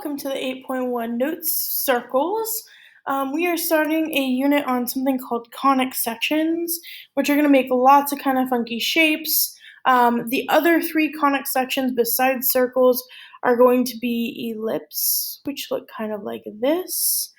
Welcome to the 8.1 Notes Circles. We are starting a unit on something called conic sections, which are going to make lots of kind of funky shapes. The other three conic sections besides circles are going to be ellipse, which look kind of like this,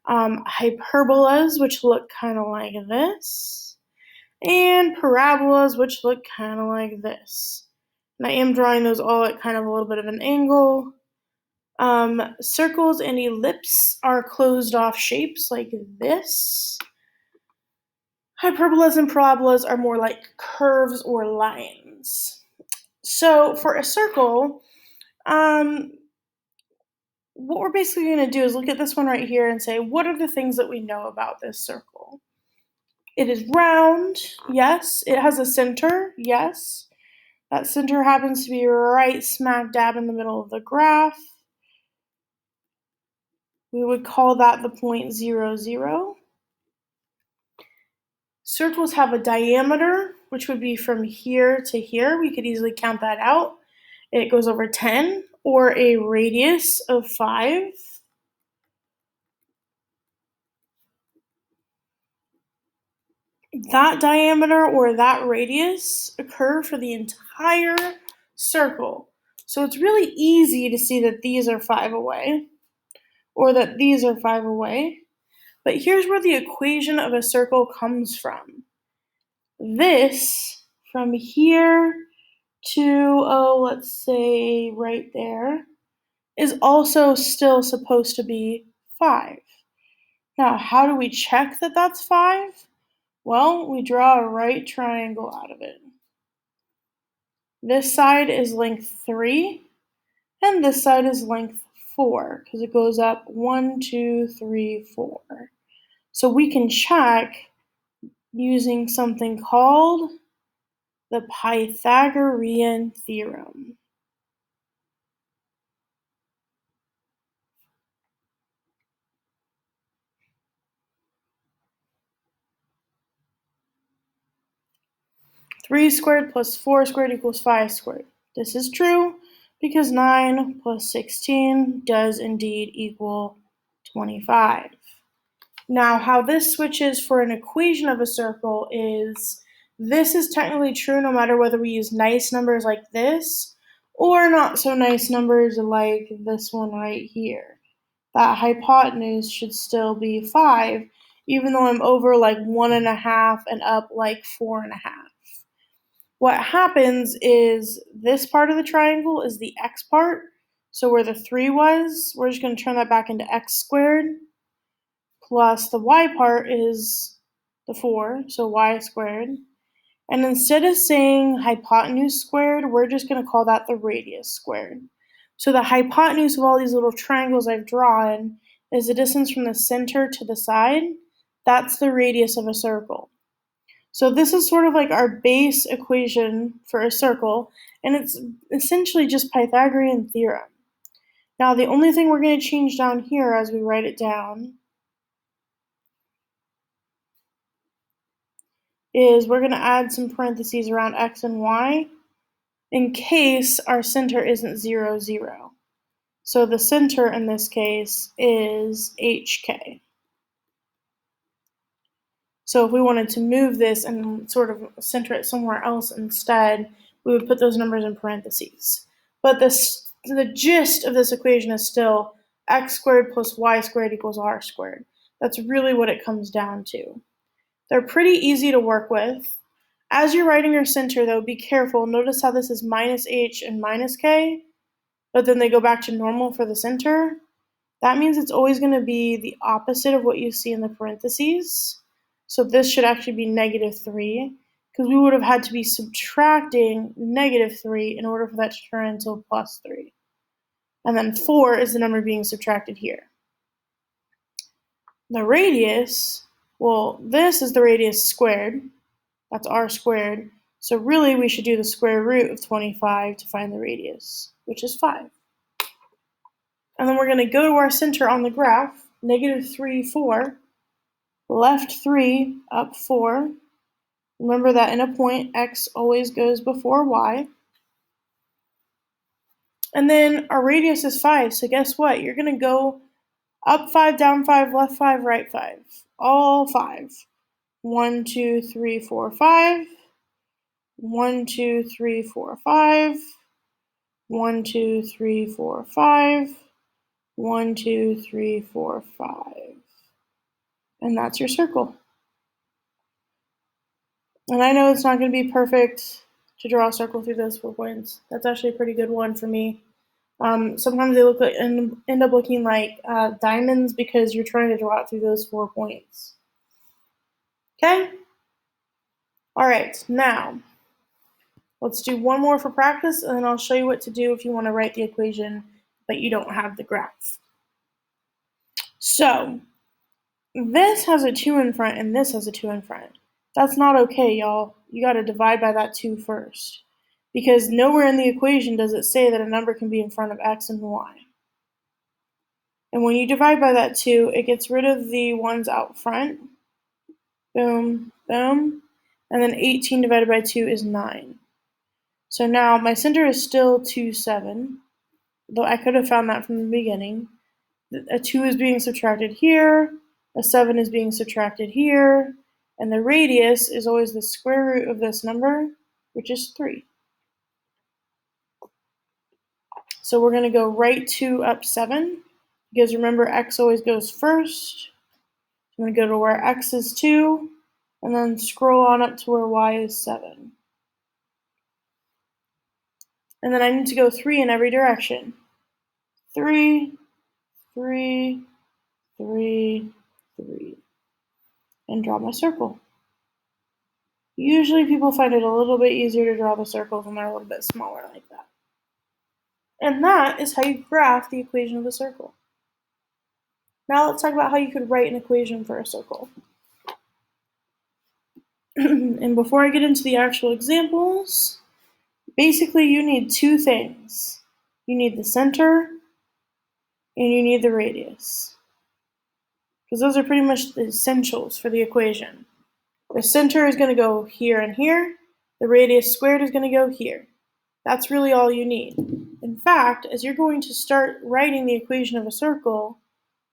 hyperbolas, which look kind of like this, and parabolas, which look kind of like this. And I am drawing those all at kind of a little bit of an angle. Circles and ellipse are closed off shapes like this. Hyperbolas and parabolas are more like curves or lines. So for a circle, what we're basically going to do is look at this one right here and say, what are the things that we know about this circle? It is round, yes. It has a center, yes. That center happens to be right smack dab in the middle of the graph. We would call that the point 0, 0. Circles have a diameter, which would be from here to here. We could easily count that out. It goes over 10, or a radius of 5. That diameter or that radius occur for the entire circle. So it's really easy to see that these are 5 away, or that these are 5 away. But here's where the equation of a circle comes from. This, from here to, let's say right there, is also still supposed to be 5. Now, how do we check that that's 5? Well, we draw a right triangle out of it. This side is length 3, and this side is length 4, because it goes up 1, 2, 3, 4. So we can check using something called the Pythagorean Theorem. Three squared plus 4 squared equals 5 squared. This is true because 9 plus 16 does indeed equal 25. Now, how this switches for an equation of a circle is this is technically true no matter whether we use nice numbers like this or not so nice numbers like this one right here. That hypotenuse should still be 5, even though I'm over like 1.5 and up like 4.5. What happens is this part of the triangle is the x part. So where the 3 was, we're just going to turn that back into x squared. Plus the y part is the 4, so y squared. And instead of saying hypotenuse squared, we're just going to call that the radius squared. So the hypotenuse of all these little triangles I've drawn is the distance from the center to the side. That's the radius of a circle. So this is sort of like our base equation for a circle, and it's essentially just Pythagorean theorem. Now the only thing we're going to change down here as we write it down is we're going to add some parentheses around x and y in case our center isn't 0, 0. So the center in this case is HK. So if we wanted to move this and sort of center it somewhere else instead, we would put those numbers in parentheses. But the gist of this equation is still x squared plus y squared equals r squared. That's really what it comes down to. They're pretty easy to work with. As you're writing your center, though, be careful. Notice how this is minus h and minus k, but then they go back to normal for the center. That means it's always going to be the opposite of what you see in the parentheses. So this should actually be negative 3, because we would have had to be subtracting negative 3 in order for that to turn into plus 3. And then 4 is the number being subtracted here. The radius, well, this is the radius squared. That's r squared. So really we should do the square root of 25 to find the radius, which is 5. And then we're going to go to our center on the graph, negative 3, 4. Left 3, up 4. Remember that in a point, x always goes before y. And then our radius is 5, so guess what? You're going to go up 5, down 5, left 5, right 5. All 5. 1, 2, 3, 4, 5. 1, 2, 3, 4, 5. 1, 2, 3, 4, 5. 1, 2, 3, 4, 5. And that's your circle. And I know it's not going to be perfect to draw a circle through those 4 points. That's actually a pretty good one for me. Sometimes they look like end up looking like diamonds because you're trying to draw it through those 4 points. Okay? All right, now let's do one more for practice, and then I'll show you what to do if you want to write the equation but you don't have the graph. So this has a 2 in front and this has a 2 in front. That's not okay, y'all. You got to divide by that 2 first, because nowhere in the equation does it say that a number can be in front of x and y. And when you divide by that 2, it gets rid of the ones out front. Boom, boom. And then 18 divided by 2 is 9. So now my center is still 2, 7, though I could have found that from the beginning. A 2 is being subtracted here, a 7 is being subtracted here, and the radius is always the square root of this number, which is 3. So we're going to go right 2 up 7, because remember x always goes first. I'm going to go to where x is 2, and then scroll on up to where y is 7. And then I need to go 3 in every direction. 3, 3, 3, 3. And draw my circle. Usually people find it a little bit easier to draw the circles when they're a little bit smaller like that. And that is how you graph the equation of a circle. Now let's talk about how you could write an equation for a circle. And before I get into the actual examples, basically you need 2 things. You need the center and you need the radius, because those are pretty much the essentials for the equation. The center is going to go here and here. The radius squared is going to go here. That's really all you need. In fact, as you're going to start writing the equation of a circle,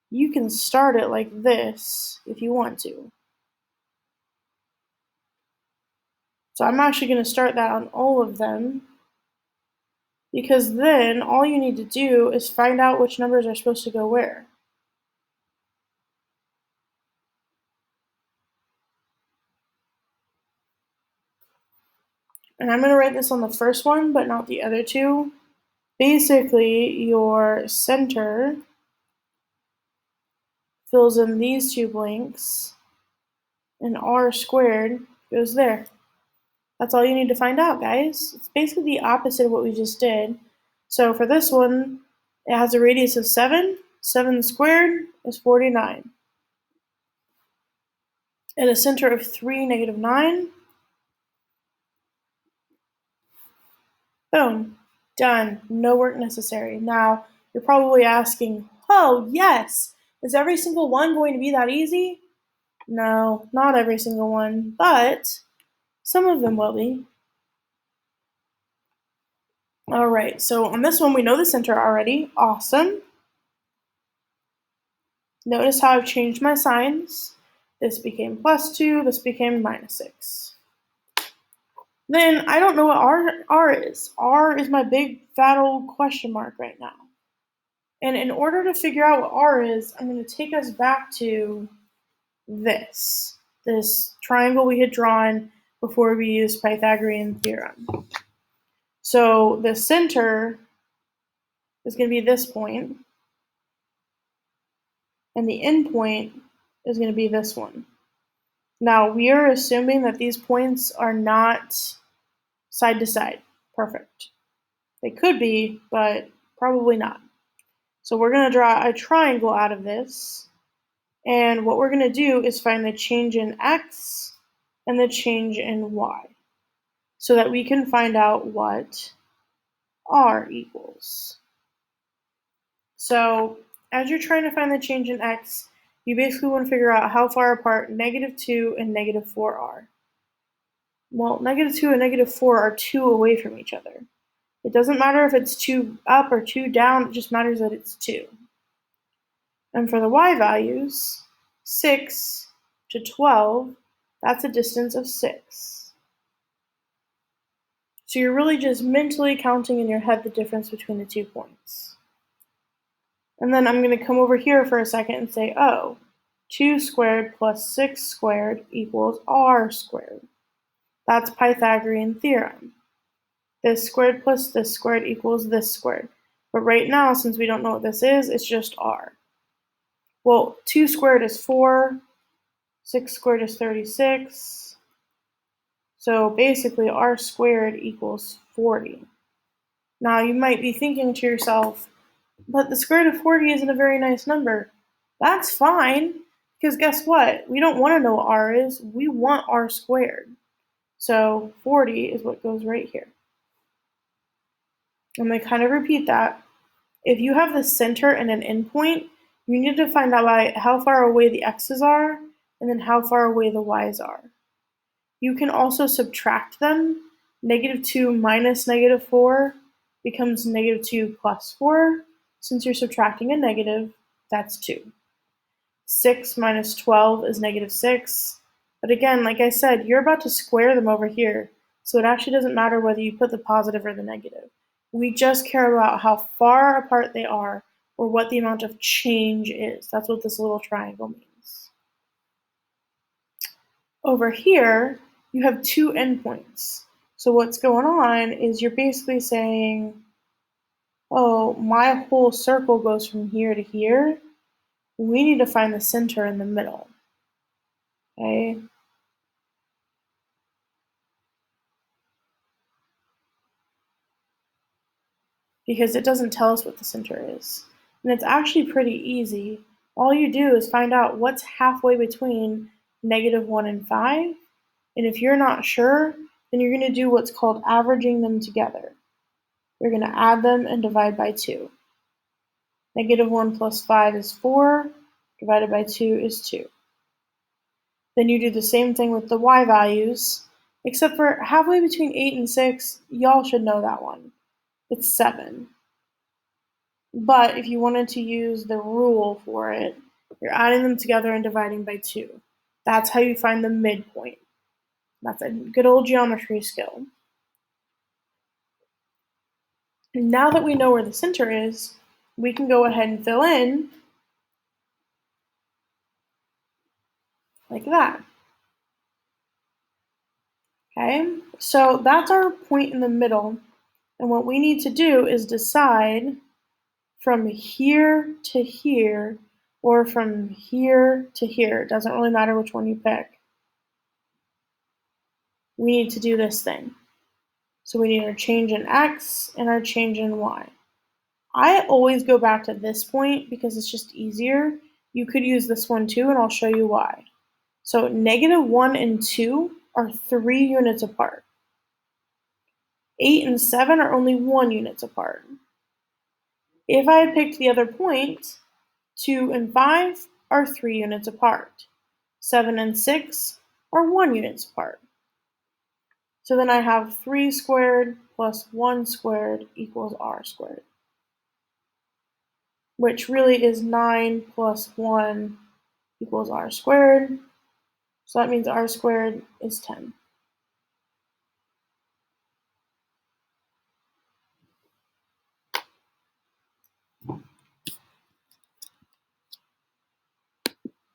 you can start it like this if you want to. So I'm actually going to start that on all of them, because then all you need to do is find out which numbers are supposed to go where. And I'm going to write this on the first one, but not the other 2. Basically, your center fills in these 2 blanks, and r squared goes there. That's all you need to find out, guys. It's basically the opposite of what we just did. So for this one, it has a radius of 7. 7 squared is 49. And a center of 3, negative 9. Boom. Done. No work necessary. Now, you're probably asking, oh, yes, is every single one going to be that easy? No, not every single one, but some of them will be. All right, so on this one, we know the center already. Awesome. Notice how I've changed my signs. This became +2, this became -6. Then I don't know what R is. R is my big fat old question mark right now. And in order to figure out what R is, I'm going to take us back to this triangle we had drawn before we used Pythagorean Theorem. So the center is going to be this point, and the end point is going to be this one. Now, we are assuming that these points are not side to side. Perfect. They could be, but probably not. So we're going to draw a triangle out of this. And what we're going to do is find the change in x and the change in y, so that we can find out what r equals. So as you're trying to find the change in x, you basically want to figure out how far apart -2 and -4 are. Well, -2 and -4 are 2 away from each other. It doesn't matter if it's 2 up or 2 down, it just matters that it's 2. And for the y values, 6 to 12, that's a distance of 6. So you're really just mentally counting in your head the difference between the 2 points. And then I'm going to come over here for a second and say, oh, 2 squared plus 6 squared equals r squared. That's Pythagorean Theorem. This squared plus this squared equals this squared. But right now, since we don't know what this is, it's just r. Well, 2 squared is 4, 6 squared is 36. So basically, r squared equals 40. Now, you might be thinking to yourself, but the square root of 40 isn't a very nice number. That's fine, because guess what? We don't want to know what r is. We want r squared. So 40 is what goes right here. I'm going to kind of repeat that. If you have the center and an endpoint, you need to find out by how far away the x's are and then how far away the y's are. You can also subtract them. -2 minus -4 becomes -2 plus 4. Since you're subtracting a negative, that's 2. 6 minus 12 is -6. But again, like I said, you're about to square them over here, so it actually doesn't matter whether you put the positive or the negative. We just care about how far apart they are or what the amount of change is. That's what this little triangle means. Over here, you have 2 endpoints. So what's going on is you're basically saying, oh, my whole circle goes from here to here. We need to find the center in the middle. Okay? Because it doesn't tell us what the center is. And it's actually pretty easy. All you do is find out what's halfway between -1 and 5. And if you're not sure, then you're going to do what's called averaging them together. You're going to add them and divide by 2. -1 plus 5 is 4, divided by 2 is 2. Then you do the same thing with the y values, except for halfway between 8 and 6, y'all should know that one. It's 7. But if you wanted to use the rule for it, you're adding them together and dividing by 2. That's how you find the midpoint. That's a good old geometry skill. And now that we know where the center is, we can go ahead and fill in like that. Okay, so that's our point in the middle. And what we need to do is decide from here to here or from here to here. It doesn't really matter which one you pick. We need to do this thing. So we need our change in x and our change in y. I always go back to this point because it's just easier. You could use this one too, and I'll show you why. So -1 and 2 are 3 units apart. 8 and 7 are only 1 unit apart. If I had picked the other point, 2 and 5 are 3 units apart. 7 and 6 are 1 unit apart. So then I have 3 squared plus 1 squared equals r squared, which really is 9 plus 1 equals r squared. So that means r squared is 10.